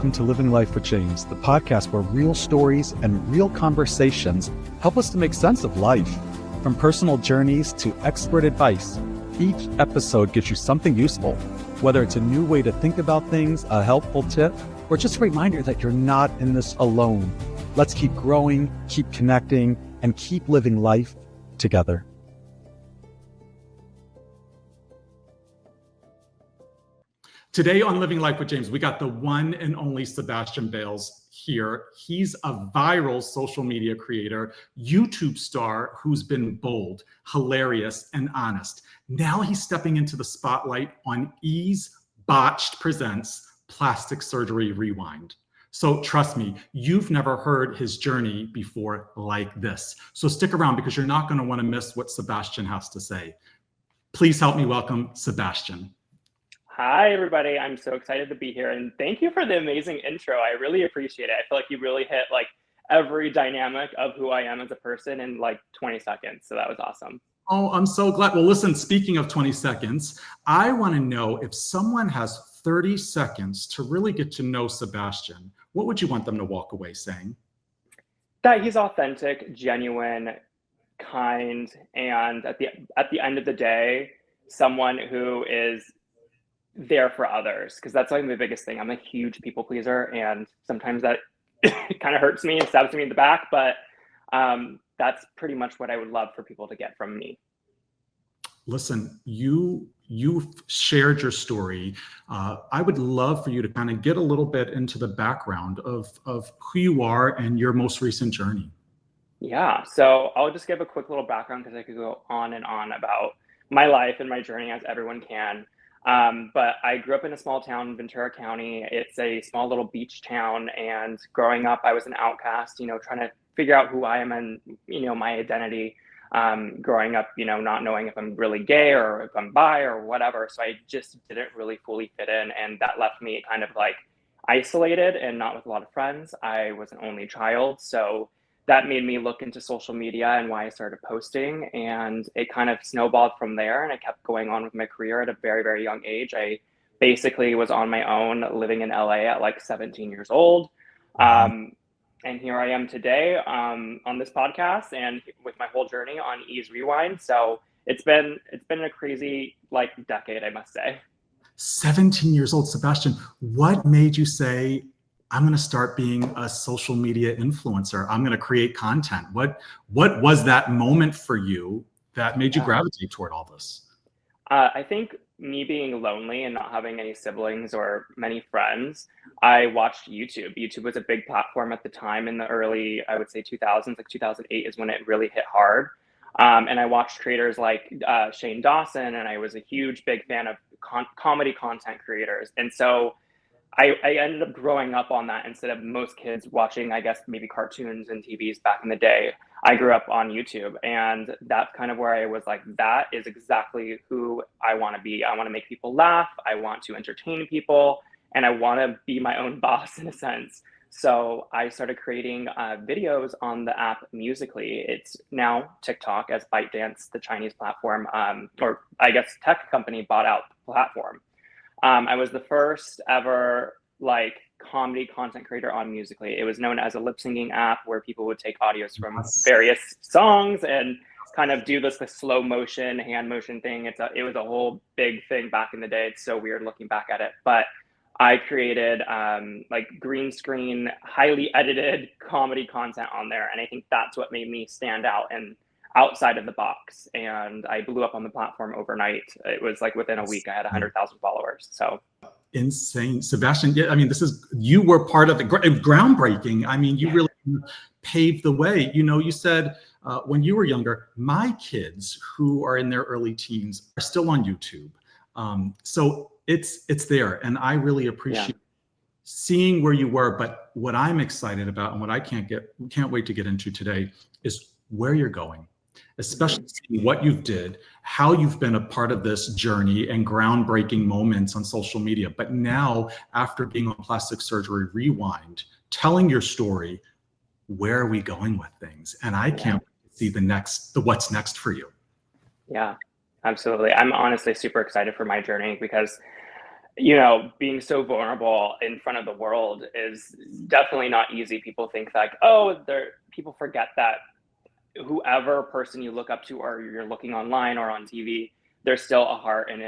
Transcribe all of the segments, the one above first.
welcome to Living Life with James, the podcast where real stories and real conversations help us to make sense of life. From personal journeys to expert advice, each episode gives you something useful, whether it's a new way to think about things, a helpful tip, or just a reminder that you're not in this alone. Let's keep growing, keep connecting, and keep living life together. Today on Living Life with James, we got the one and only Sebastian Bails here. He's a viral social media creator, YouTube star who's been bold, hilarious, and honest. Now he's stepping into the spotlight on Ease Botched Presents Plastic Surgery Rewind. So trust me, you've never heard his journey before like this. So stick around because you're not going to want to miss what Sebastian has to say. Please help me welcome Sebastian. Hi, everybody. I'm so excited to be here. And thank you for the amazing intro. I really appreciate it. I feel like you really hit like every dynamic of who I am as a person in like 20 seconds. So that was awesome. Oh, I'm so glad. Well, listen, speaking of 20 seconds, I want to know if someone has 30 seconds to really get to know Sebastian, what would you want them to walk away saying? That he's authentic, genuine, kind, and at the end of the day, someone who is there for others, because that's like the biggest thing. I'm a huge people pleaser, and sometimes that kind of hurts me and stabs me in the back, but that's pretty much what I would love for people to get from me. Listen, you've shared your story. I would love for you to kind of get a little bit into the background of who you are and your most recent journey. Yeah, so I'll just give a quick little background because I could go on and on about my life and my journey, as everyone can. But I grew up in a small town in Ventura County. It's a small little beach town. And growing up, I was an outcast, trying to figure out who I am and, my identity. Growing up, not knowing if I'm really gay or if I'm bi or whatever. So I just didn't really fully fit in. And that left me kind of like isolated and not with a lot of friends. I was an only child. So that made me look into social media and why I started posting, and it kind of snowballed from there. And I kept going on with my career at a very, very young age. I basically was on my own living in LA at like 17 years old. And here I am today on this podcast and with my whole journey on Ease Rewind. So it's been a crazy like decade, I must say. 17 years old, Sebastian, what made you say, I'm going to start being a social media influencer. I'm going to create content. What was that moment for you that made you gravitate toward all this? I think me being lonely and not having any siblings or many friends, I watched YouTube. YouTube was a big platform at the time in the early, I would say 2000s, like 2008 is when it really hit hard. And I watched creators like Shane Dawson, and I was a huge, big fan of comedy content creators. And so I ended up growing up on that instead of most kids watching, I guess, maybe cartoons and TVs back in the day. I grew up on YouTube, and that's kind of where I was like, that is exactly who I want to be. I want to make people laugh. I want to entertain people, and I want to be my own boss in a sense. So I started creating videos on the app Musical.ly. It's now TikTok, as ByteDance, the Chinese platform, or I guess tech company, bought out the platform. I was the first ever like comedy content creator on Musical.ly. It was known as a lip syncing app where people would take audios from various songs and kind of do this slow motion, hand motion thing. It was a whole big thing back in the day. It's so weird looking back at it. But I created like green screen, highly edited comedy content on there. And I think that's what made me stand out and outside of the box. And I blew up on the platform overnight. It was like within a week, I had 100,000 followers. So insane. Sebastian, yeah, I mean, you were part of the groundbreaking. I mean, you really paved the way. You said when you were younger, my kids who are in their early teens are still on YouTube. So it's there. And I really appreciate seeing where you were. But what I'm excited about and what I can't wait to get into today is where you're going. Especially seeing what you did, how you've been a part of this journey and groundbreaking moments on social media. But now, after being on Plastic Surgery Rewind, telling your story, where are we going with things? And I can't see what's next for you. Yeah, absolutely. I'm honestly super excited for my journey because you know, being so vulnerable in front of the world is definitely not easy. People think like, oh, people forget that whoever person you look up to or you're looking online or on TV, there's still a heart and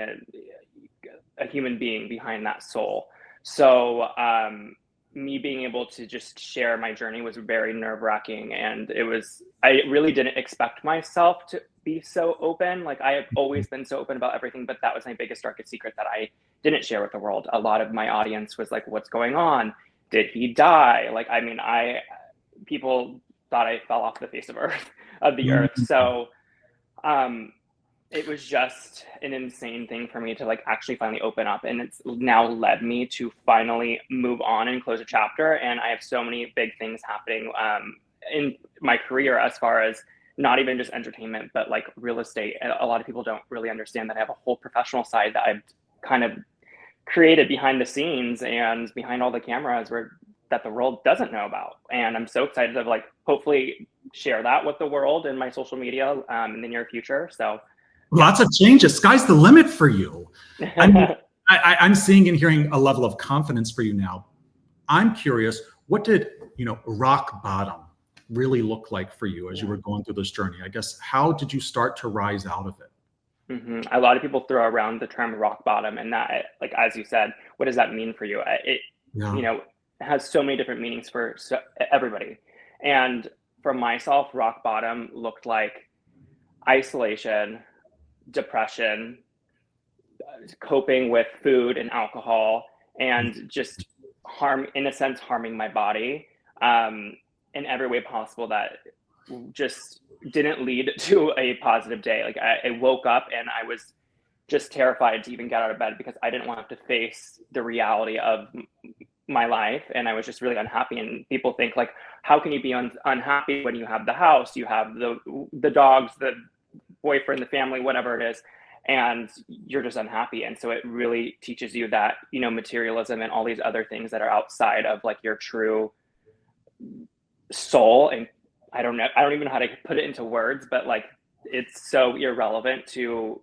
a human being behind that soul. So me being able to just share my journey was very nerve-wracking, and I really didn't expect myself to be so open. Like, I have always been so open about everything, but that was my biggest, darkest secret that I didn't share with the world. A lot of my audience was like, what's going on? Did he die? Like, I mean, people thought I fell off the face of the earth. So it was just an insane thing for me to like actually finally open up, and it's now led me to finally move on and close a chapter. And I have so many big things happening in my career, as far as not even just entertainment, but like real estate. And a lot of people don't really understand that I have a whole professional side that I've kind of created behind the scenes and behind all the cameras that the world doesn't know about. And I'm so excited to like hopefully share that with the world in my social media in the near future. So lots of changes. Sky's the limit for you. I'm seeing and hearing a level of confidence for you now. I'm curious, what did, rock bottom really look like for you as you were going through this journey? I guess, how did you start to rise out of it? Mm-hmm. A lot of people throw around the term rock bottom, and that, like, as you said, what does that mean for you? It has so many different meanings for everybody. And for myself, rock bottom looked like isolation, depression, coping with food and alcohol, and just harming my body in every way possible that just didn't lead to a positive day. Like, I woke up and I was just terrified to even get out of bed because I didn't want to face the reality of my life, and I was just really unhappy. And people think like, how can you be unhappy when you have the house, you have the dogs, the boyfriend, the family, whatever it is, and you're just unhappy? And so it really teaches you that, materialism and all these other things that are outside of like your true soul, and I don't even know how to put it into words, but like, it's so irrelevant to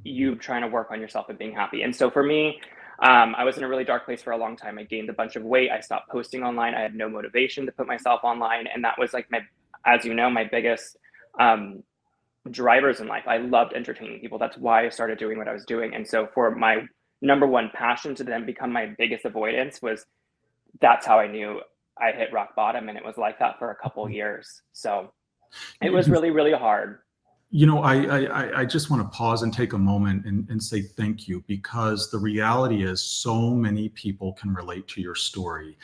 you trying to work on yourself and being happy. And so for me, I was in a really dark place for a long time. I gained a bunch of weight. I stopped posting online. I had no motivation to put myself online. And that was like my biggest drivers in life. I loved entertaining people. That's why I started doing what I was doing. And so for my number one passion to then become my biggest avoidance that's how I knew I hit rock bottom. And it was like that for a couple of years. So it was really, really hard. I just want to pause and take a moment and say thank you, because the reality is so many people can relate to your story,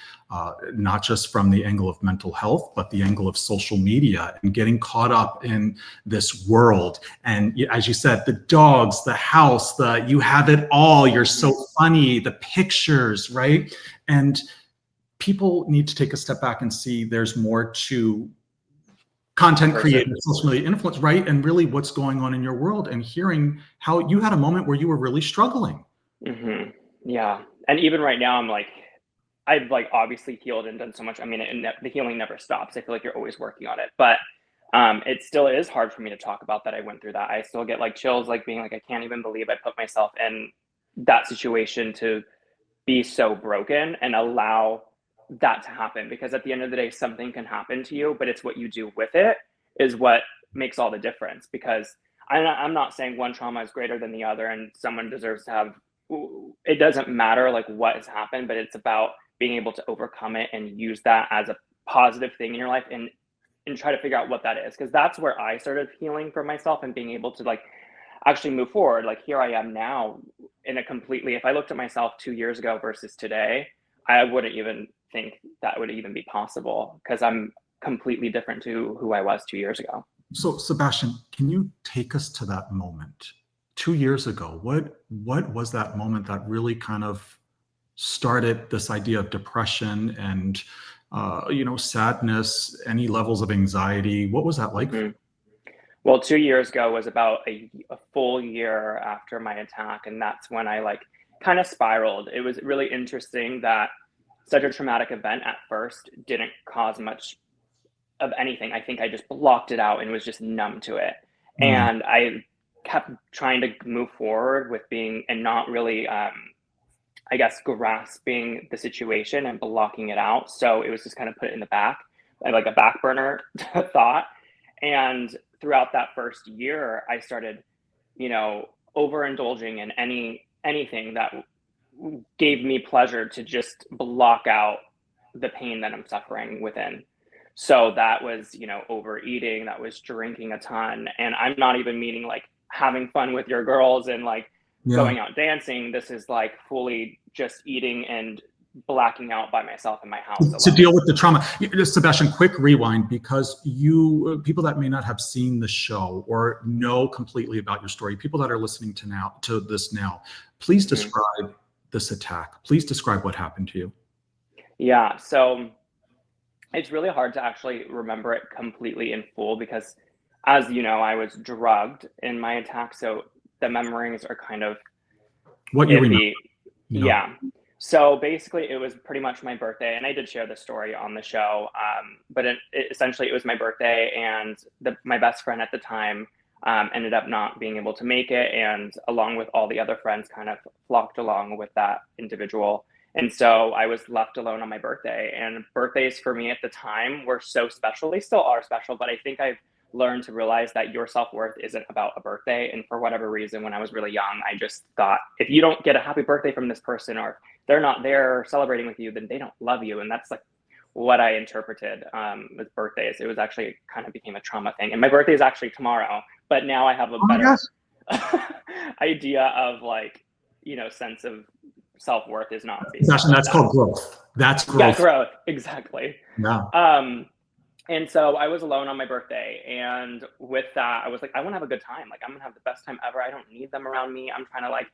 not just from the angle of mental health, but the angle of social media and getting caught up in this world. And as you said, the dogs, the house, you have it all. You're so funny, the pictures, right? And people need to take a step back and see there's more to content creation, social media influence, right? And really what's going on in your world, and hearing how you had a moment where you were really struggling. Mm-hmm. Yeah. And even right now, I've like obviously healed and done so much. I mean, the healing never stops. I feel like you're always working on it, but it still is hard for me to talk about that I went through that. I still get like chills, like being like, I can't even believe I put myself in that situation to be so broken and allow that to happen. Because at the end of the day, something can happen to you, but it's what you do with it is what makes all the difference. Because I'm not saying one trauma is greater than the other and someone deserves to have, it doesn't matter like what has happened, but it's about being able to overcome it and use that as a positive thing in your life, and try to figure out what that is. Because that's where I started healing for myself and being able to like actually move forward. Like, here I am now in a completely, if I looked at myself 2 years ago versus today, I wouldn't even think that would even be possible, because I'm completely different to who I was 2 years ago. So Sebastian, can you take us to that moment 2 years ago? What was that moment that really kind of started this idea of depression and sadness, any levels of anxiety? What was that like? Mm-hmm. Well, 2 years ago was about a full year after my attack, and that's when I like kind of spiraled. It was really interesting that such a traumatic event at first didn't cause much of anything. I think I just blocked it out and was just numb to it. And I kept trying to move forward with being, and not really I guess, grasping the situation and blocking it out. So it was just kind of put it in the back, like a back burner thought. And throughout that first year, I started, overindulging in anything that gave me pleasure to just block out the pain that I'm suffering within. So that was, overeating, that was drinking a ton. And I'm not even meaning like having fun with your girls and like going out dancing. This is like fully just eating and blacking out by myself in my house to deal with the trauma. Sebastian, quick rewind, because people that may not have seen the show or know completely about your story, people that are listening to this now, please describe this attack. Please describe what happened to you. Yeah, so it's really hard to actually remember it completely in full because, as you know, I was drugged in my attack, so the memories are kind of what you remember. Yeah. So basically, it was pretty much my birthday, and I did share the story on the show. But essentially, it was my birthday, and my best friend at the time ended up not being able to make it, and along with all the other friends, kind of flocked along with that individual. And so I was left alone on my birthday. And birthdays for me at the time were so special. They still are special, but I think I've learned to realize that your self-worth isn't about a birthday. And for whatever reason, when I was really young, I just thought, if you don't get a happy birthday from this person, or they're not there celebrating with you, then they don't love you. And that's like what I interpreted with birthdays. It was actually kind of became a trauma thing. And my birthday is actually tomorrow, but now I have a better idea of like, sense of self-worth is not based on that's called growth. That's growth. Yeah, growth. Exactly. Yeah. And so I was alone on my birthday. And with that, I was like, I want to have a good time. Like, I'm going to have the best time ever. I don't need them around me. I'm trying to like,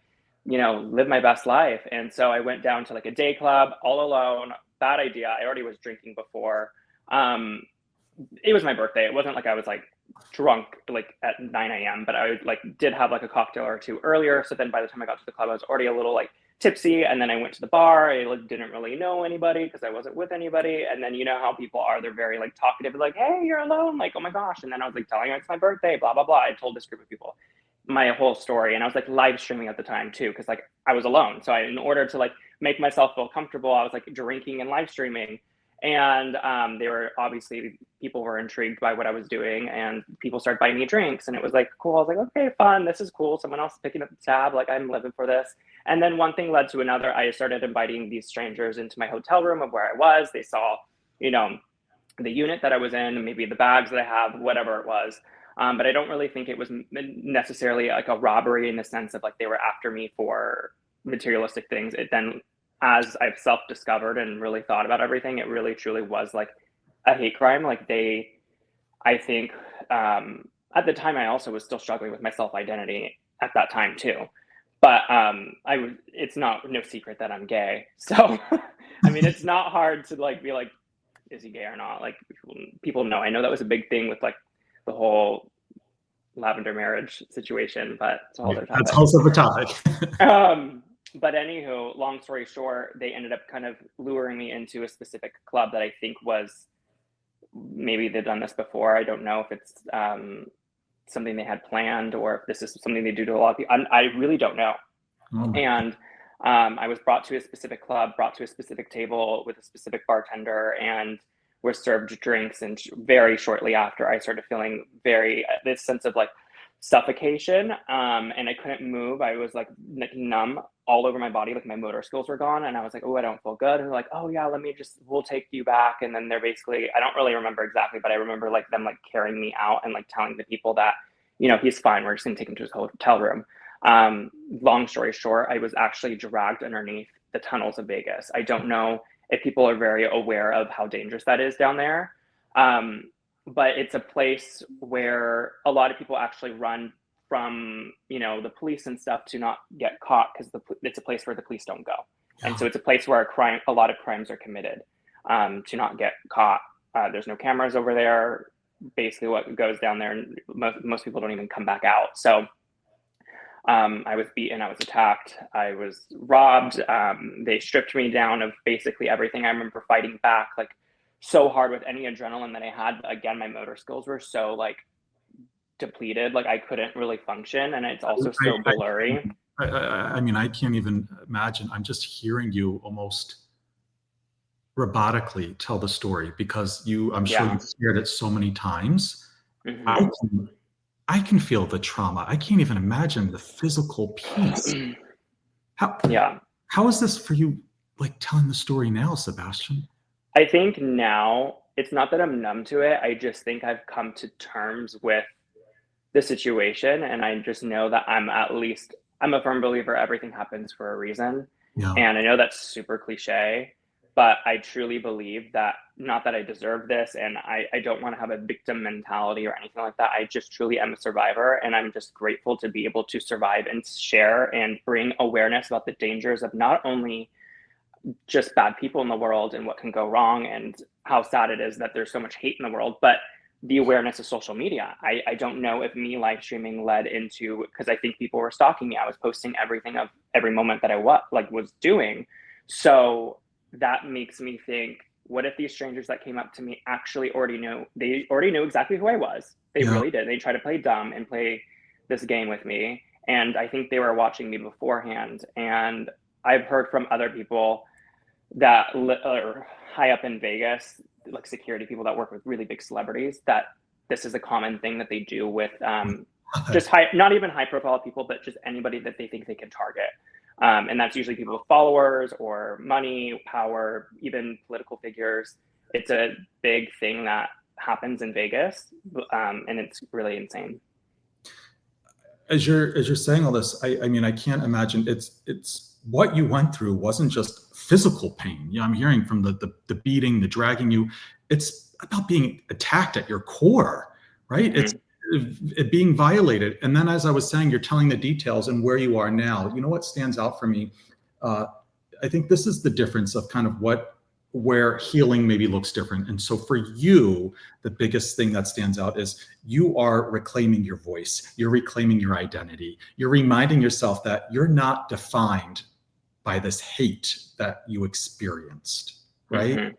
live my best life. And so I went down to like a day club all alone. Bad idea. I already was drinking before. It was my birthday. It wasn't like I was like drunk like at 9 a.m., but I like did have like a cocktail or two earlier. So then by the time I got to the club, I was already a little like tipsy. And then I went to the bar. I like, didn't really know anybody because I wasn't with anybody. And then you know how people are, they're very like talkative, like, hey, you're alone, like, oh my gosh. And then I was like telling them it's my birthday, blah, blah, blah. I told this group of people my whole story. And I was like live streaming at the time too, because like I was alone. So in order to like make myself feel comfortable, I was like drinking and live streaming. And they were obviously, people were intrigued by what I was doing, and people started buying me drinks, and it was like cool. I was like, okay, fun, this is cool. Someone else is picking up the tab, like I'm living for this. And then one thing led to another. I started inviting these strangers into my hotel room of where I was. They saw, the unit that I was in, maybe the bags that I have, whatever it was. But I don't really think it was necessarily like a robbery in the sense of like they were after me for materialistic things. It then, as I've self-discovered and really thought about everything, it really truly was like a hate crime. Like I think at the time I also was still struggling with my self-identity at that time too. But it's no secret that I'm gay. So, I mean, it's not hard to like be like, is he gay or not? Like people know. I know that was a big thing with like the whole lavender marriage situation, but it's a whole other topic. That's also the topic. But anywho, long story short, they ended up kind of luring me into a specific club that I think was, maybe they've done this before. I don't know if it's something they had planned or if this is something they do to a lot of people. I really don't know. And I was brought to a specific club, brought to a specific table with a specific bartender, and was served drinks. And very shortly after, I started feeling this sense of like suffocation, and I couldn't move. I was like numb all over my body, like my motor skills were gone, and I was like, oh, I don't feel good. And they're like, oh yeah, we'll take you back. And then they're basically, I don't really remember exactly, but I remember like them like carrying me out and like telling the people that, he's fine, we're just gonna take him to his hotel room. Long story short, I was actually dragged underneath the tunnels of Vegas. I don't know if people are very aware of how dangerous that is down there. But it's a place where a lot of people actually run from, the police and stuff to not get caught, because it's a place where the police don't go. And so it's a place where a lot of crimes are committed to not get caught. There's no cameras over there. Basically what goes down there, and most people don't even come back out. So I was beaten, I was attacked, I was robbed. They stripped me down of basically everything. I remember fighting back like so hard with any adrenaline that I had. Again, my motor skills were so like depleted, like I couldn't really function, and it's also so blurry. I mean, I can't even imagine. I'm just hearing you almost robotically tell the story because I'm sure you've shared it so many times. I can feel the trauma. I can't even imagine the physical piece. How is this for you, like telling the story now, Sebastian? I think now it's not that I'm numb to it. I just think I've come to terms with the situation, and I just know that I'm a firm believer everything happens for a reason. Yeah. And I know that's super cliche, but I truly believe that, not that I deserve this, and I don't want to have a victim mentality or anything like that. I just truly am a survivor, and I'm just grateful to be able to survive and share and bring awareness about the dangers of not only just bad people in the world and what can go wrong and how sad it is that there's so much hate in the world, but the awareness of social media. I don't know if me live streaming led into, because I think people were stalking me. I was posting everything of every moment that I was doing. So that makes me think, what if these strangers that came up to me actually already knew exactly who I was? They really did. They tried to play dumb and play this game with me. And I think they were watching me beforehand. And I've heard from other people that are high up in Vegas, like security people that work with really big celebrities, that this is a common thing that they do with just not even high profile people, but just anybody that they think they can target. And that's usually people with followers or money, power, even political figures. It's a big thing that happens in Vegas, and it's really insane. As you're saying all this, I mean, I can't imagine. It's what you went through wasn't just physical pain. Yeah, I'm hearing from the beating, the dragging you. It's about being attacked at your core, right? It's it being violated. And then, as I was saying, you're telling the details and where you are now. You know what stands out for me? I think this is the difference of kind of where healing maybe looks different. And so for you, the biggest thing that stands out is you are reclaiming your voice. You're reclaiming your identity. You're reminding yourself that you're not defined by this hate that you experienced, right?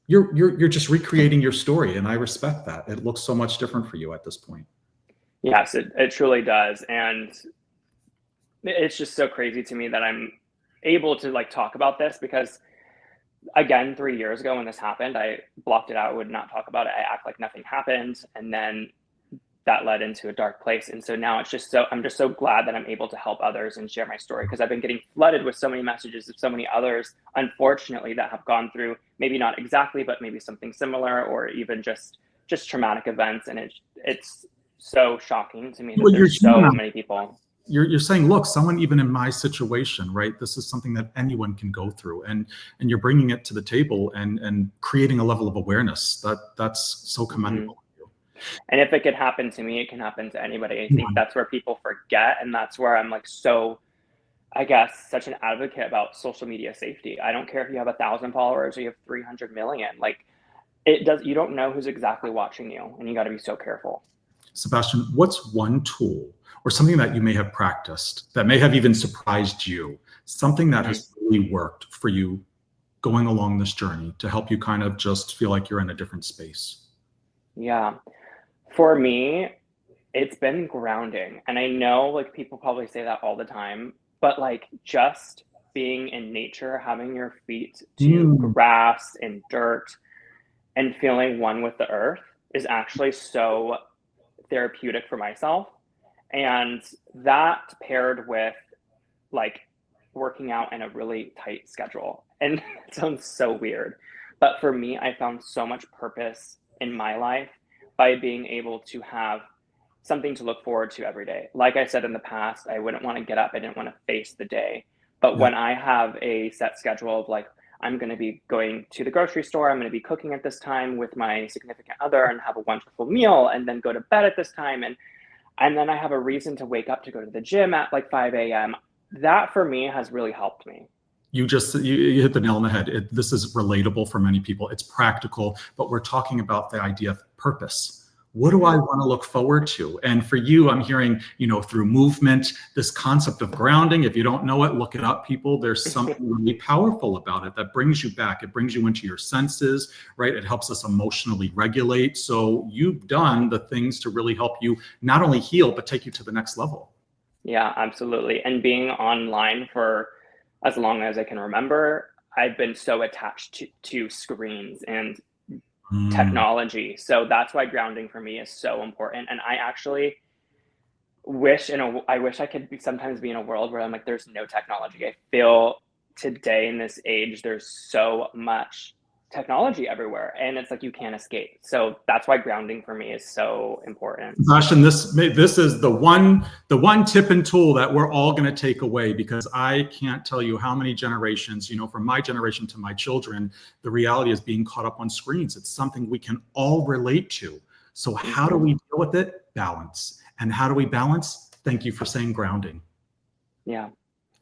You're just recreating your story, and I respect that. It looks so much different for you at this point. Yes, it truly does. And it's just so crazy to me that I'm able to like talk about this, because again, 3 years ago when this happened, I blocked it out, would not talk about it. I act like nothing happened. And then that led into a dark place. And so now I'm just so glad that I'm able to help others and share my story, because I've been getting flooded with so many messages of so many others, unfortunately, that have gone through maybe not exactly, but maybe something similar, or even just traumatic events. And it's so shocking to me that there's so many people. You're saying, look, someone even in my situation, right? This is something that anyone can go through, and you're bringing it to the table and creating a level of awareness that's so commendable. And if it could happen to me, it can happen to anybody. I think that's where people forget, and that's where I'm like so, I guess, such an advocate about social media safety. I don't care if you have 1,000 followers or you have 300 million. Like, you don't know who's exactly watching you, and you got to be so careful. Sebastian, what's one tool or something that you may have practiced that may have even surprised you, something that has really worked for you going along this journey to help you kind of just feel like you're in a different space? Yeah. For me, it's been grounding. And I know like people probably say that all the time, but like just being in nature, having your feet to grass and dirt and feeling one with the earth is actually so therapeutic for myself. And that paired with like working out in a really tight schedule. And it sounds so weird, but for me, I found so much purpose in my life by being able to have something to look forward to every day. Like I said in the past, I wouldn't want to get up. I didn't want to face the day. But when I have a set schedule of like, I'm going to be going to the grocery store, I'm going to be cooking at this time with my significant other and have a wonderful meal, and then go to bed at this time. And then I have a reason to wake up to go to the gym at like 5 a.m. That for me has really helped me. You hit the nail on the head. This is relatable for many people. It's practical, but we're talking about the idea of purpose. What do I want to look forward to? And for you, I'm hearing, through movement, this concept of grounding. If you don't know it, look it up, people. There's something really powerful about it that brings you back. It brings you into your senses, right? It helps us emotionally regulate. So you've done the things to really help you not only heal, but take you to the next level. Yeah, absolutely. And being online for as long as I can remember, I've been so attached to screens and Mm. technology. So that's why grounding for me is so important. And I actually I wish I could sometimes be in a world where I'm like, there's no technology. I feel today in this age, there's so much technology everywhere, and it's like you can't escape. So that's why grounding for me is so important. Sebastian, this is the one tip and tool that we're all going to take away, because I can't tell you how many generations, from my generation to my children, the reality is being caught up on screens. It's something we can all relate to. So how do we deal with it? Balance. And how do we balance? Thank you for saying grounding. Yeah.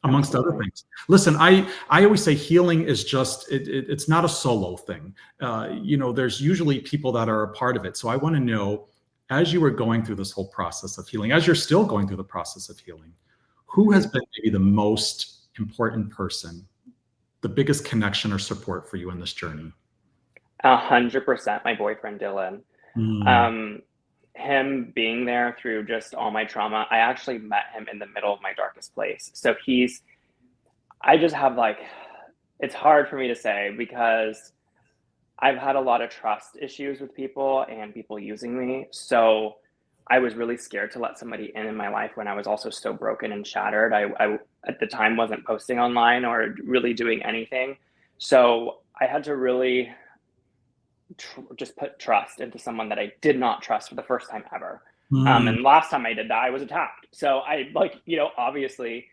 Amongst Absolutely. other things. Listen, I always say healing is just, it's not a solo thing. There's usually people that are a part of it. So I want to know, as you were going through this whole process of healing, as you're still going through the process of healing, who has been maybe the most important person, the biggest connection or support for you in this journey? 100% my boyfriend, Dylan. Mm. Um, Him being there through just all my trauma. I actually met him in the middle of my darkest place. So I just have it's hard for me to say because I've had a lot of trust issues with people and people using me. So I was really scared to let somebody in my life when I was also so broken and shattered. I at the time wasn't posting online or really doing anything. So I had to really just put trust into someone that I did not trust for the first time ever. Mm. And last time I did that, I was attacked. So obviously,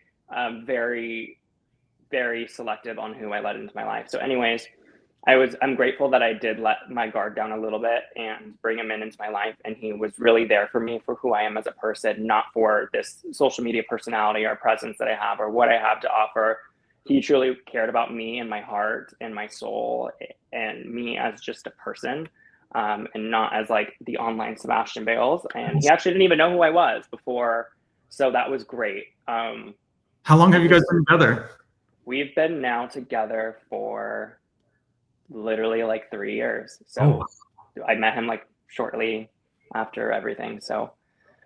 very, very selective on who I let into my life. So, anyways, I'm grateful that I did let my guard down a little bit and bring him into my life. And he was really there for me for who I am as a person, not for this social media personality or presence that I have or what I have to offer. He truly cared about me and my heart and my soul and me as just a person, and not as like the online Sebastian Bails. And he actually didn't even know who I was before. So that was great. How long have you guys been together? We've been now together for literally like 3 years. Oh, So I met him like shortly after everything. So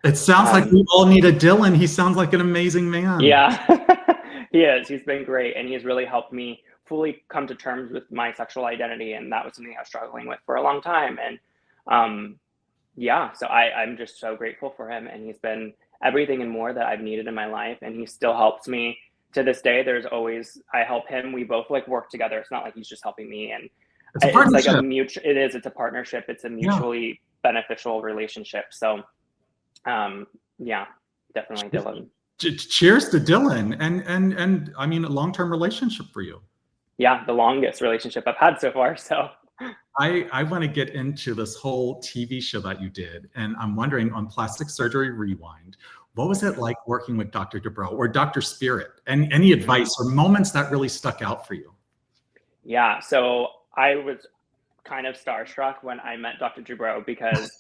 it sounds like we all need a Dylan. He sounds like an amazing man. yeah, he is. He's been great. And he's really helped me fully come to terms with my sexual identity. And that was something I was struggling with for a long time. And yeah, so I'm just so grateful for him. And he's been everything and more that I've needed in my life. And he still helps me to this day. I help him. We both like work together. It's not like he's just helping me. And It's a it's like partnership. it's a partnership. It's a mutually beneficial relationship. So, yeah, definitely Dylan. Cheers to Dylan, and I mean, a long-term relationship for you. Yeah, the longest relationship I've had so far. So I want to get into this whole TV show that you did, and I'm wondering, on Plastic Surgery Rewind, what was it like working with Dr. Dubrow or Dr. Spirit? And any advice or moments that really stuck out for you? yeah, so I was kind of starstruck when I met Dr. Dubrow because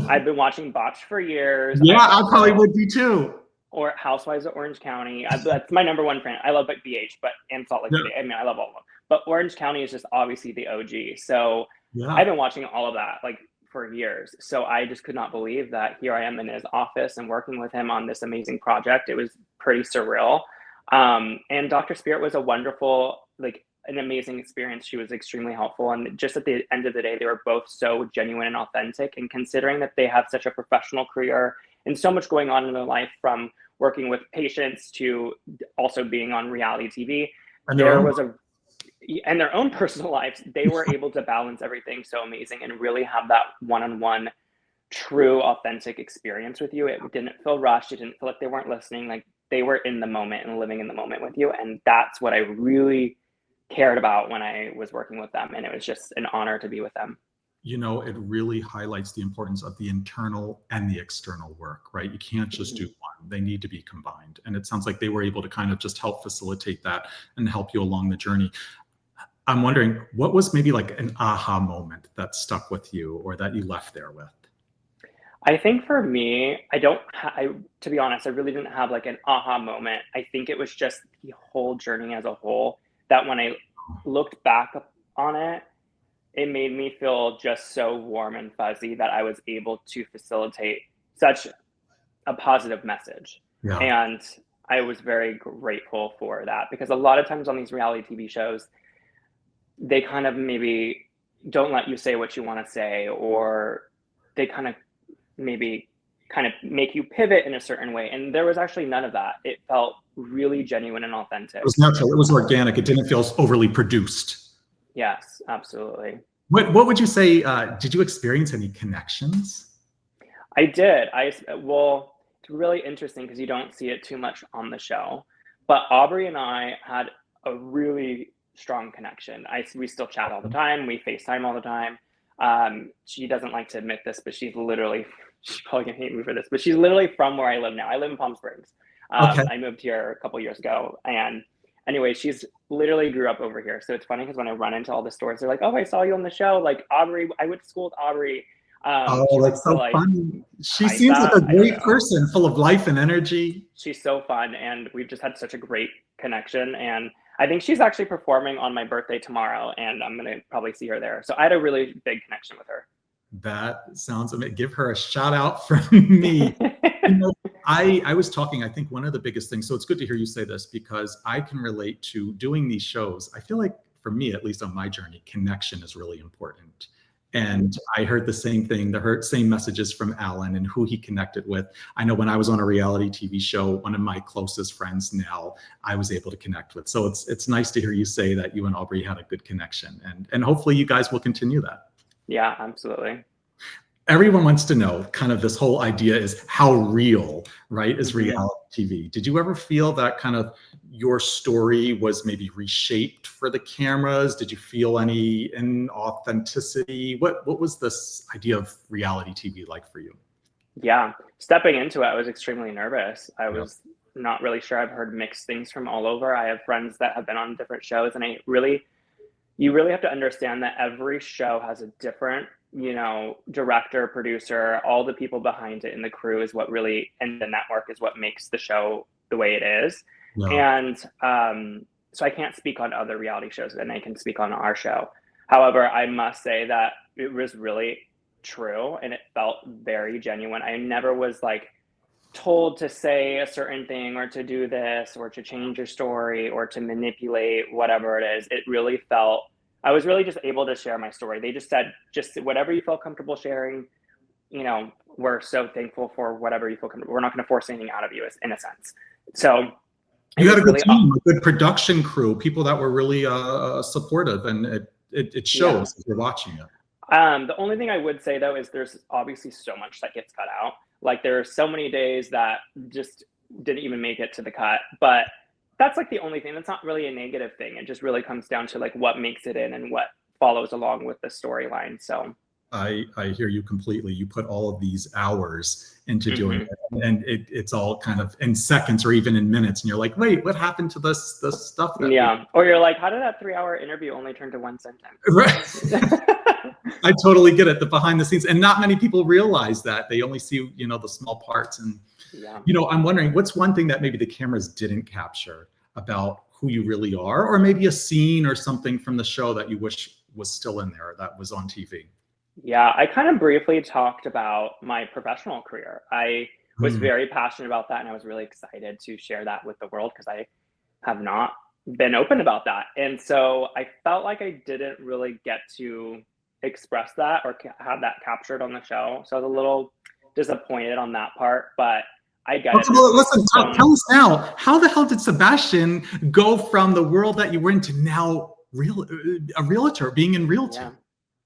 I've been watching Botch for years. Yeah, I probably would be too. Or Housewives of Orange County. That's my number one fan. I love BH, and Salt Lake City. I mean, I love all of them. But Orange County is just obviously the OG. So I've been watching all of that like for years. So I just could not believe that here I am in his office and working with him on this amazing project. It was pretty surreal. And Dr. Spirit was a wonderful, like an amazing experience. She was extremely helpful. And just at the end of the day, they were both so genuine and authentic. And considering that they have such a professional career and so much going on in their life, from working with patients to also being on reality TV, and their own personal lives, they were able to balance everything so amazing and really have that one-on-one true authentic experience with you. It didn't feel rushed. It didn't feel like they weren't listening. Like they were in the moment and living in the moment with you. And that's what I really cared about when I was working with them. And it was just an honor to be with them. It really highlights the importance of the internal and the external work, right? You can't just do one. They need to be combined. And it sounds like they were able to kind of just help facilitate that and help you along the journey. I'm wondering, what was maybe like an aha moment that stuck with you or that you left there with? I think for me, to be honest, I really didn't have like an aha moment. I think it was just the whole journey as a whole, that when I looked back on it, it made me feel just so warm and fuzzy that I was able to facilitate such a positive message. Yeah. And I was very grateful for that, because a lot of times on these reality TV shows, they kind of maybe don't let you say what you want to say, or they kind of maybe kind of make you pivot in a certain way. And there was actually none of that. It felt really genuine and authentic. It was natural. It was organic. It didn't feel overly produced. Yes, absolutely. What would you say? Did you experience any connections? I did. Well, it's really interesting because you don't see it too much on the show. But Aubrey and I had a really strong connection. We still chat all the time. We FaceTime all the time. She doesn't like to admit this, but she's probably gonna hate me for this, but she's literally from where I live now. I live in Palm Springs. Okay. I moved here a couple years ago, and anyway, she's literally grew up over here. So it's funny because when I run into all the stores, they're like, "Oh, I saw you on the show." Like Aubrey, I went to school with Aubrey. Oh, that's so funny. She seems like a great person, full of life and energy. She's so fun, and we've just had such a great connection. And I think she's actually performing on my birthday tomorrow, and I'm going to probably see her there. So I had a really big connection with her. That sounds amazing. Give her a shout out from me. I was talking, I think one of the biggest things, so it's good to hear you say this, because I can relate to doing these shows. I feel like for me, at least on my journey, connection is really important. And I heard the same thing, same messages from Alan and who he connected with. I know when I was on a reality TV show, one of my closest friends now, I was able to connect with. So it's nice to hear you say that you and Aubrey had a good connection, and hopefully you guys will continue that. Yeah, absolutely. Everyone wants to know, kind of this whole idea is how real, right, is reality TV. Did you ever feel that kind of your story was maybe reshaped for the cameras? Did you feel any inauthenticity? What was this idea of reality TV like for you? Yeah, stepping into it, I was extremely nervous. I was not really sure. I've heard mixed things from all over. I have friends that have been on different shows, and you really have to understand that every show has a different, director, producer, all the people behind it, and the crew is what really, and the network is what makes the show the way it is. No. And so I can't speak on other reality shows, and I can speak on our show. However, I must say that it was really true, and it felt very genuine. I never was like told to say a certain thing, or to do this, or to change your story, or to manipulate whatever it is. It really felt, I was really just able to share my story. They just said, just whatever you feel comfortable sharing. We're so thankful for whatever you feel comfortable. We're not going to force anything out of you, in a sense. So you got a good team, a good production crew, people that were really supportive, and it shows as you're watching it. The only thing I would say though is there's obviously so much that gets cut out. Like there are so many days that just didn't even make it to the cut, but that's like the only thing. That's not really a negative thing. It just really comes down to like what makes it in and what follows along with the storyline. So I hear you completely. You put all of these hours into doing it, and it's all kind of in seconds or even in minutes, and you're like, wait, what happened to this stuff? Or you're like, how did that 3-hour interview only turn to one sentence? Right. I totally get it, the behind the scenes, and not many people realize that. They only see the small parts. And I'm wondering, what's one thing that maybe the cameras didn't capture about who you really are, or maybe a scene or something from the show that you wish was still in there, that was on TV? Yeah, I kind of briefly talked about my professional career. I was very passionate about that, and I was really excited to share that with the world, because I have not been open about that. And so I felt like I didn't really get to express that or have that captured on the show. So I was a little disappointed on that part, but I get it. Well, listen, tell us now, how the hell did Sebastian go from the world that you were in to now a realtor, being in realty?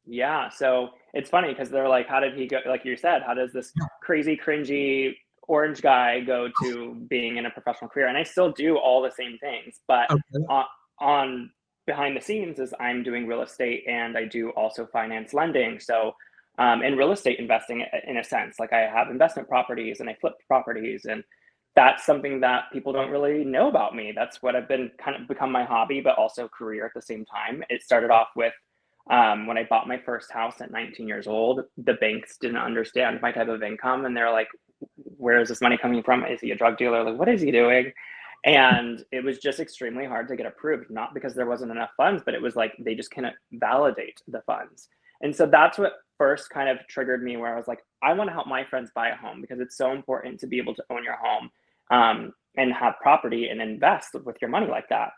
Yeah. So it's funny because they're like, how did he go? Like you said, how does this crazy, cringy orange guy go to being in a professional career? And I still do all the same things, but on behind the scenes is I'm doing real estate, and I do also finance lending. So in real estate investing, in a sense, like I have investment properties and I flip properties, and that's something that people don't really know about me. That's what I've been kind of become my hobby, but also career at the same time. It started off with when I bought my first house at 19 years old. The banks didn't understand my type of income, and they're like, where is this money coming from? Is he a drug dealer? Like, what is he doing? And it was just extremely hard to get approved, not because there wasn't enough funds, but it was like they just couldn't validate the funds. And so that's what first kind of triggered me, where I was like, I want to help my friends buy a home, because it's so important to be able to own your home. and have property and invest with your money like that.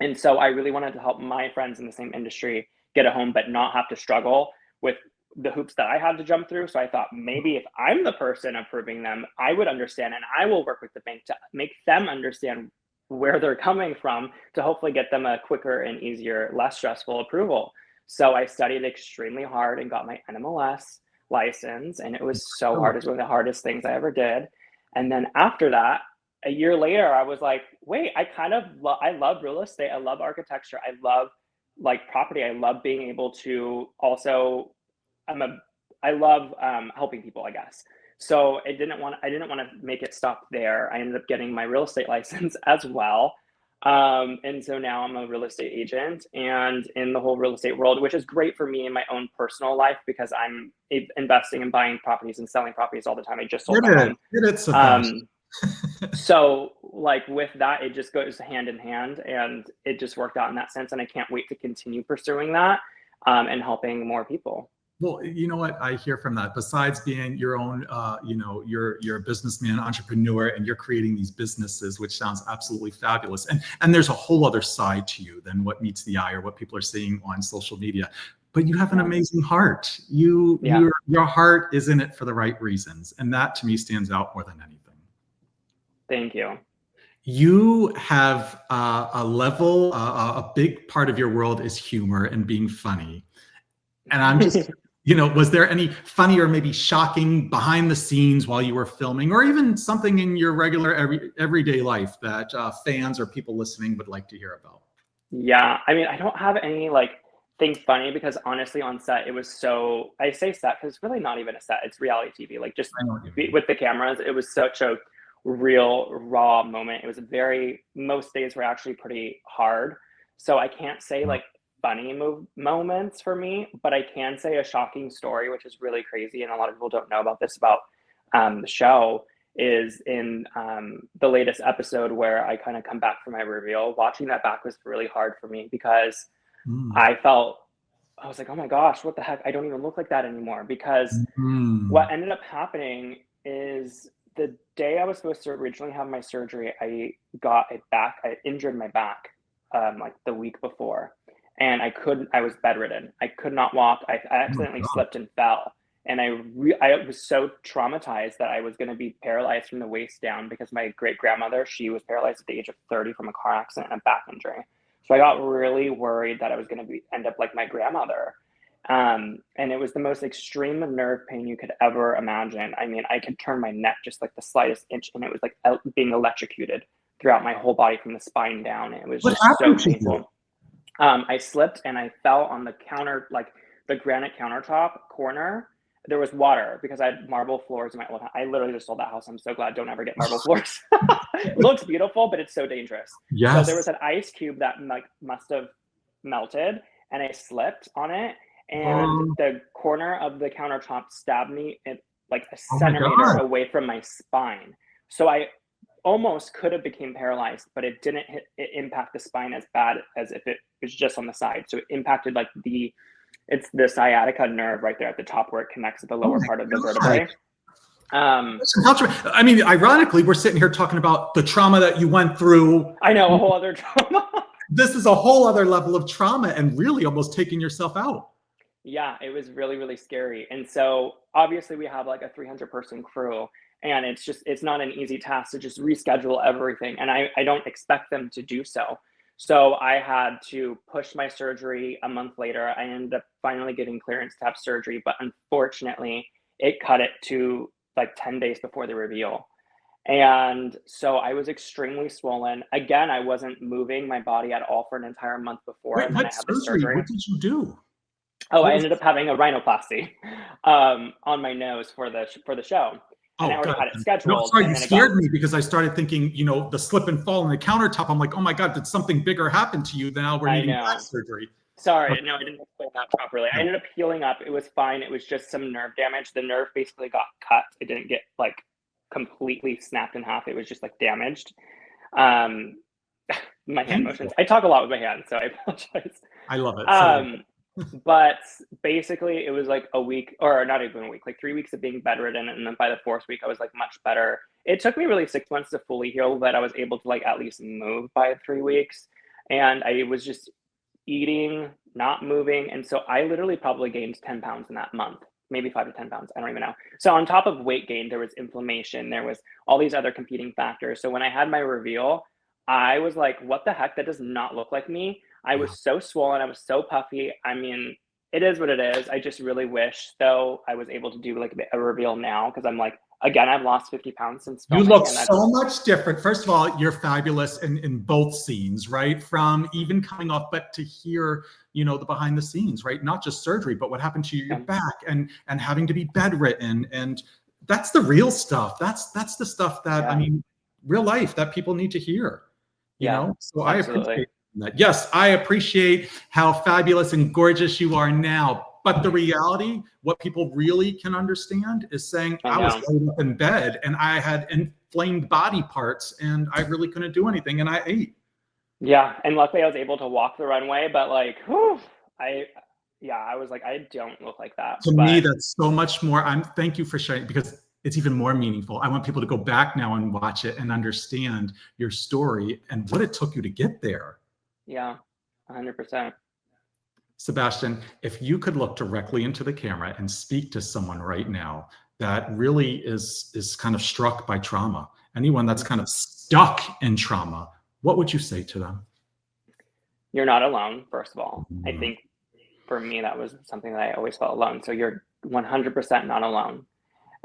And so I really wanted to help my friends in the same industry get a home, but not have to struggle with the hoops that I had to jump through. So I thought maybe if I'm the person approving them, I would understand, and I will work with the bank to make them understand where they're coming from to hopefully get them a quicker and easier, less stressful approval. So I studied extremely hard and got my NMLS license, and it was so hard. It was one of the hardest things I ever did. And then after that, a year later, I was like, wait, I love real estate. I love architecture. I love like property. I love being able to also, I love helping people, I guess. So I didn't want to make it stop there. I ended up getting my real estate license as well. And so now I'm a real estate agent and in the whole real estate world, which is great for me in my own personal life because I'm investing and buying properties and selling properties all the time. I just sold my home. So like with that, it just goes hand in hand and it just worked out in that sense. And I can't wait to continue pursuing that and helping more people. Well, you know what I hear from that, besides being your own, you're a businessman, entrepreneur, and you're creating these businesses, which sounds absolutely fabulous. And there's a whole other side to you than what meets the eye or what people are seeing on social media. But you have an amazing heart. Your heart is in it for the right reasons. And that to me stands out more than anything. Thank you. You have a big part of your world is humor and being funny. And I'm just, was there any funny or maybe shocking behind the scenes while you were filming, or even something in your regular everyday life that fans or people listening would like to hear about? Yeah, I mean, I don't have any thing funny because honestly on set, it was I say set because it's really not even a set, it's reality TV. Like just with the cameras, it was such a real raw moment. It was most days were actually pretty hard. So I can't say funny moments for me, but I can say a shocking story, which is really crazy. And a lot of people don't know about this about the show is in the latest episode where I kind of come back from my reveal. Watching that back was really hard for me because I was like, oh my gosh, what the heck? I don't even look like that anymore. Because what ended up happening is the day I was supposed to originally have my surgery, I injured my back the week before. And I was bedridden. I could not walk. I accidentally slipped and fell. And I was so traumatized that I was going to be paralyzed from the waist down because my great grandmother, she was paralyzed at the age of 30 from a car accident and a back injury. So I got really worried that I was going to end up like my grandmother. And it was the most extreme nerve pain you could ever imagine. I mean, I could turn my neck just like the slightest inch and it was like being electrocuted throughout my whole body from the spine down. It was just so painful. I slipped and I fell on the counter, like the granite countertop corner. There was water because I had marble floors in my old house. I literally just sold that house. I'm so glad. Don't ever get marble floors. It looks beautiful, but it's so dangerous. Yes. So there was an ice cube that must have melted and I slipped on it. And the corner of the countertop stabbed me at a centimeter away from my spine. So I almost could have became paralyzed, but it didn't impact the spine as bad as if it was just on the side. So it impacted it's the sciatica nerve right there at the top where it connects with the lower part of the vertebrae. I mean, ironically, we're sitting here talking about the trauma that you went through. I know, a whole other trauma. This is a whole other level of trauma and really almost taking yourself out. Yeah, it was really, really scary. And so obviously we have a 300-person crew. And it's not an easy task to just reschedule everything. And I don't expect them to do so. So I had to push my surgery a month later. I ended up finally getting clearance to have surgery, but unfortunately it cut it to 10 days before the reveal. And so I was extremely swollen. Again, I wasn't moving my body at all for an entire month before. Wait, what surgery? What did you do? Oh, I ended up having a rhinoplasty on my nose for the show. And I already had it scheduled. No, sorry, you scared me because I started thinking, the slip and fall on the countertop. I'm like, oh my God, did something bigger happen to you? Now we're needing back surgery. Sorry, no, I didn't explain that properly. I ended up healing up. It was fine. It was just some nerve damage. The nerve basically got cut. It didn't get completely snapped in half. It was just damaged. My hand motions. I talk a lot with my hands, so I apologize. I love it. But basically it was like a week, or not even a week, like 3 weeks of being bedridden. And then by the fourth week, I was like much better. It took me really 6 months to fully heal, but I was able to like at least move by 3 weeks. And I was just eating, not moving. And so I literally probably gained 10 pounds in that month, maybe 5 to 10 pounds. I don't even know. So on top of weight gain, there was inflammation, there was all these other competing factors. So when I had my reveal, I was like, what the heck? That does not look like me. I was so swollen. I was so puffy. I mean, it is what it is. I just really wish, though, I was able to do like a reveal now, because I'm like, again, I've lost 50 pounds since You filming. look so much different. First of all, you're fabulous in both scenes, right? From even coming off, but to hear, you know, the behind the scenes, right? Not just surgery, but what happened to your back and having to be bedridden. And that's the real stuff. That's the stuff that, I mean, real life that people need to hear, you know? So I appreciate that. Yes, I appreciate how fabulous and gorgeous you are now. But the reality, what people really can understand is saying, I was laid up in bed and I had inflamed body parts and I really couldn't do anything and I ate. Yeah. And luckily I was able to walk the runway, but like, whew, I was like, I don't look like that. To me, that's so much more. Thank you for sharing, because it's even more meaningful. I want people to go back now and watch it and understand your story and what it took you to get there. Yeah, 100%. Sebastian, if you could look directly into the camera and speak to someone right now that really is kind of struck by trauma, anyone that's kind of stuck in trauma, what would you say to them? You're not alone, first of all. I think for me, that was something that I always felt alone. So you're 100% not alone.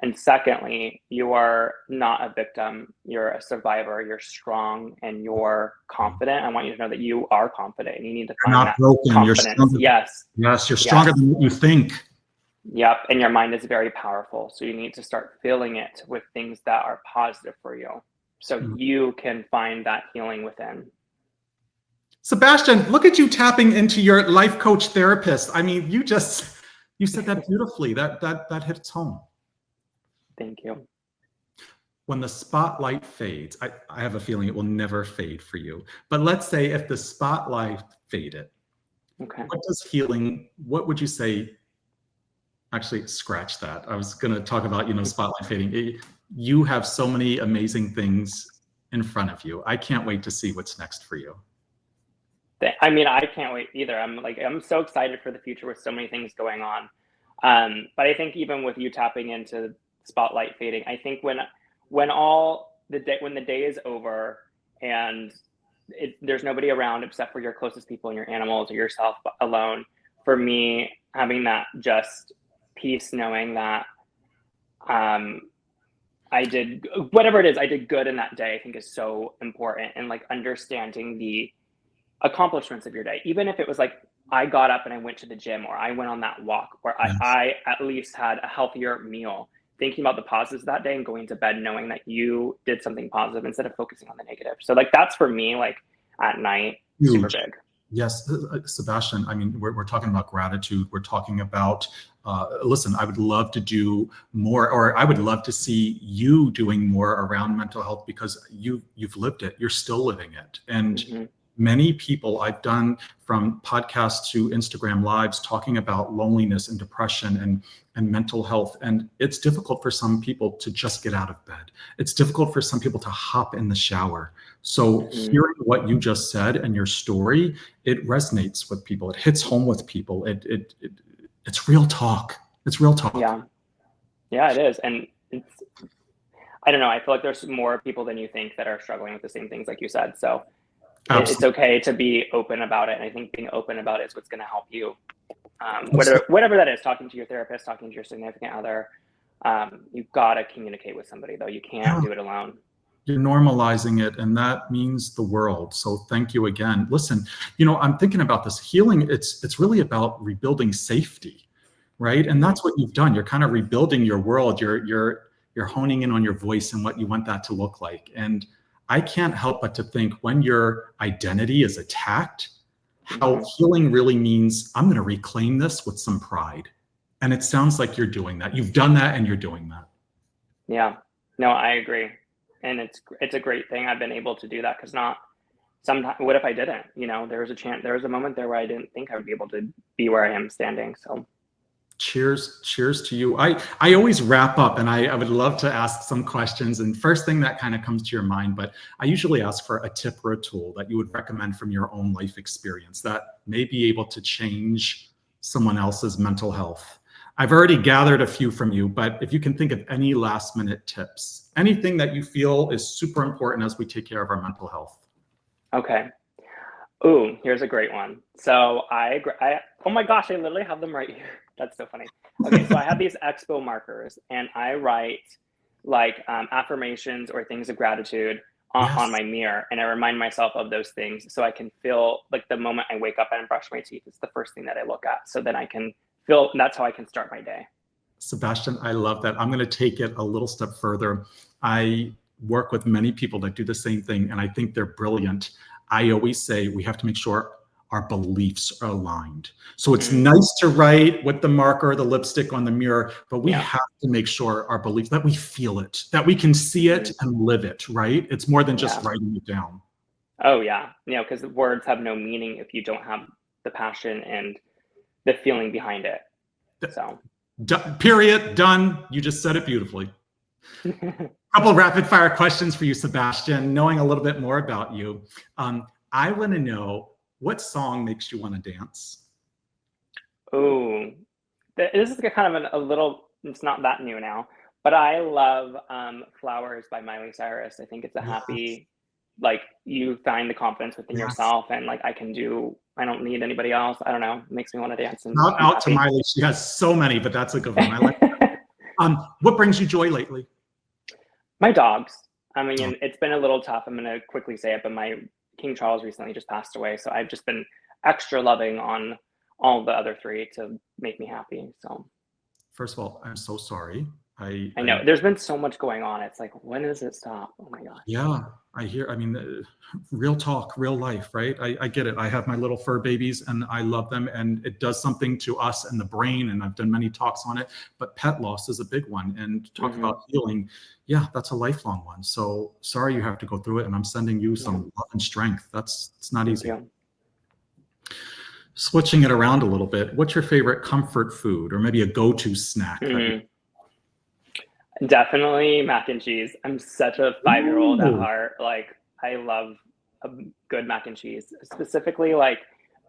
And secondly, you are not a victim. You're a survivor. You're strong and you're confident. I want you to know that you are confident and you need to find that confidence. You're stronger. Yes, you're stronger than what you think. Yep. And your mind is very powerful. So you need to start filling it with things that are positive for you, so you can find that healing within. Sebastian, look at you tapping into your life coach therapist. I mean, you said that beautifully. That hits home. Thank you. When the spotlight fades, I have a feeling it will never fade for you. But let's say if the spotlight faded, what would you say? Actually, scratch that. I was going to talk about, spotlight fading. You have so many amazing things in front of you. I can't wait to see what's next for you. I mean, I can't wait either. I'm so excited for the future with so many things going on. But I think even with you tapping into spotlight fading, I think when the day is over and there's nobody around except for your closest people and your animals or yourself alone, for me, having that just peace, knowing that I did whatever it is I did good in that day, I think is so important. And like understanding the accomplishments of your day, even if it was like I got up and I went to the gym, or I went on that walk, or I at least had a healthier meal, thinking about the positives that day and going to bed knowing that you did something positive instead of focusing on the negative. So like that's for me, like at night, super big. Yes, Sebastian, I mean, we're talking about gratitude. We're talking about, listen, I would love to do more, or I would love to see you doing more around mental health, because you've lived it. You're still living it. And many people I've done, from podcasts to Instagram lives, talking about loneliness and depression and mental health. And it's difficult for some people to just get out of bed. It's difficult for some people to hop in the shower. So hearing what you just said and your story, it resonates with people. It hits home with people. It's real talk. It's real talk. Yeah, it is. And I don't know. I feel like there's more people than you think that are struggling with the same things like you said. So it's okay to be open about it. And I think being open about it is what's going to help you. Whatever that is, talking to your therapist, talking to your significant other, you've got to communicate with somebody, though. You can't do it alone. You're normalizing it, and that means the world. So thank you again. Listen, I'm thinking about this healing. It's really about rebuilding safety, right? And that's what you've done. You're kind of rebuilding your world. You're honing in on your voice and what you want that to look like. And I can't help but to think, when your identity is attacked, how healing really means, I'm going to reclaim this with some pride. And it sounds like you're doing that. You've done that and you're doing that. Yeah, no, I agree. And it's a great thing I've been able to do that, because not sometimes, what if I didn't? There was a moment there where I didn't think I would be able to be where I am standing. So cheers to you. I always wrap up, and I would love to ask some questions, and first thing that kind of comes to your mind, but I usually ask for a tip or a tool that you would recommend from your own life experience that may be able to change someone else's mental health. I've already gathered a few from you, but if you can think of any last minute tips, anything that you feel is super important as we take care of our mental health. Okay. Ooh, here's a great one. So oh my gosh, I literally have them right here. That's so funny. Okay, so I have these expo markers, and I write like affirmations or things of gratitude on my mirror, and I remind myself of those things so I can feel like the moment I wake up and brush my teeth, it's the first thing that I look at. So then I can feel, that's how I can start my day. Sebastian, I love that. I'm going to take it a little step further. I work with many people that do the same thing, and I think they're brilliant. I always say we have to make sure our beliefs are aligned. So it's nice to write with the marker, the lipstick on the mirror, but we have to make sure our beliefs, that we feel it, that we can see it and live it, right? It's more than just writing it down. Oh yeah, because words have no meaning if you don't have the passion and the feeling behind it. So period, done. You just said it beautifully. Couple of rapid fire questions for you, Sebastian, knowing a little bit more about you. I want to know, what song makes you want to dance? Oh, this is kind of a little, it's not that new now, but I love Flowers by Miley Cyrus. I think it's a happy, like, you find the confidence within yourself, and like, I don't need anybody else. I don't know. It makes me want to dance. And not out to Miley. She has so many, but that's a good one. I like that. What brings you joy lately? My dogs. I mean, it's been a little tough. I'm going to quickly say it, but my King Charles recently just passed away. So I've just been extra loving on all the other three to make me happy. So first of all, I'm so sorry. I know there's been so much going on. It's like, when does it stop? Oh my gosh. Yeah, I mean, real talk, real life, right? I get it. I have my little fur babies and I love them, and it does something to us and the brain. And I've done many talks on it, but pet loss is a big one. And talk about healing. Yeah, that's a lifelong one. So sorry you have to go through it. And I'm sending you some love and strength. It's not easy. Switching it around a little bit. What's your favorite comfort food, or maybe a go-to snack? Definitely mac and cheese. I'm such a 5-year-old at heart. Like, I love a good mac and cheese, specifically like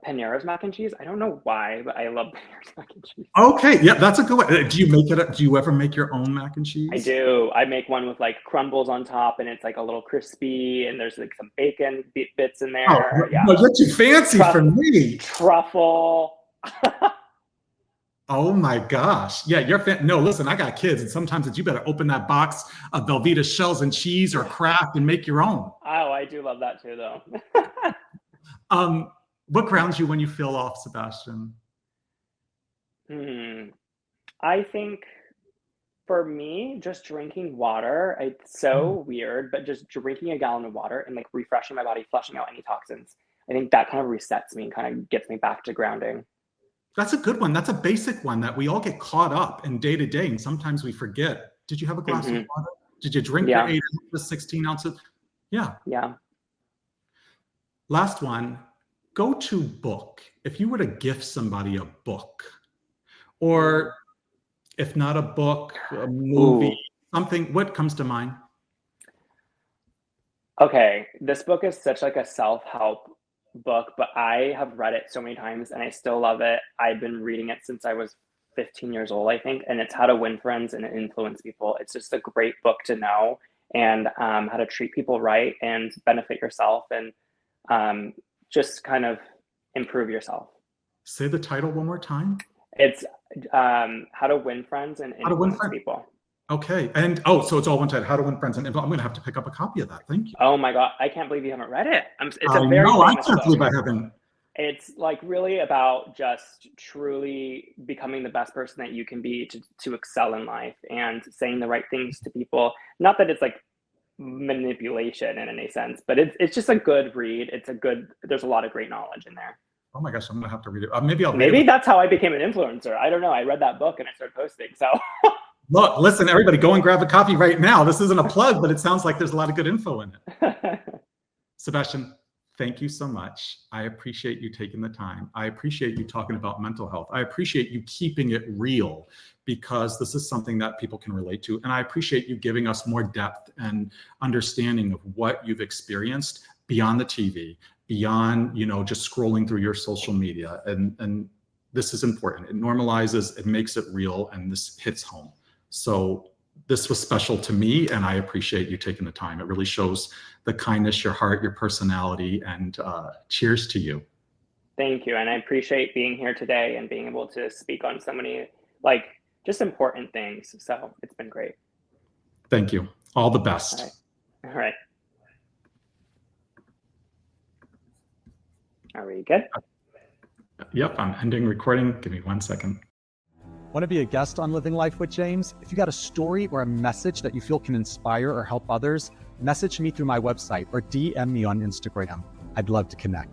Panera's mac and cheese. I don't know why, but I love Panera's mac and cheese. Okay, yeah, that's a good one. Do you ever make your own mac and cheese? I do. I make one with like crumbles on top, and it's like a little crispy, and there's like some bacon bits in there. Oh, yeah. No, you're too fancy for me. Truffle. Oh my gosh. Yeah, no, listen, I got kids, and sometimes you better open that box of Velveeta shells and cheese or Kraft and make your own. Oh, I do love that too, though. What grounds you when you feel off, Sebastian? I think for me, just drinking water, it's so weird, but just drinking a gallon of water and like refreshing my body, flushing out any toxins, I think that kind of resets me and kind of gets me back to grounding. That's a good one. That's a basic one that we all get caught up in day to day, and sometimes we forget. Did you have a glass of water? Did you drink your 8 ounces, 16 ounces? Yeah. Last one, go-to book. If you were to gift somebody a book, or if not a book, a movie, something, what comes to mind? Okay, this book is such like a self-help book, but I have read it so many times and I still love it. I've been reading it since I was 15 years old, I think, and it's How to Win Friends and Influence People. It's just a great book to know, and how to treat people right and benefit yourself, and just kind of improve yourself. Say the title one more time. It's How to Win Friends and Influence People. Okay. And so it's all one title, How to Win Friends and Influence. I'm going to have to pick up a copy of that. Thank you. Oh my God. I can't believe you haven't read it. I can't believe I haven't. It's like really about just truly becoming the best person that you can be to excel in life, and saying the right things to people. Not that it's like manipulation in any sense, but it's just a good read. There's a lot of great knowledge in there. Oh my gosh, I'm going to have to read it. Maybe that's how I became an influencer. I don't know. I read that book and I started posting. So look, listen, everybody, go and grab a copy right now. This isn't a plug, but it sounds like there's a lot of good info in it. Sebastian, Thank you so much. I appreciate you taking the time. I appreciate you talking about mental health. I appreciate you keeping it real, because this is something that people can relate to. And I appreciate you giving us more depth and understanding of what you've experienced beyond the TV, beyond, just scrolling through your social media. And this is important. It normalizes, it makes it real, and this hits home. So this was special to me, and I appreciate you taking the time. It really shows the kindness, your heart, your personality, and cheers to you. Thank you. And I appreciate being here today and being able to speak on so many, just important things. So it's been great. Thank you. All the best. All right. Are we good? Yep, I'm ending recording. Give me 1 second. Want to be a guest on Living Life with James? If you got a story or a message that you feel can inspire or help others, message me through my website or DM me on Instagram. I'd love to connect.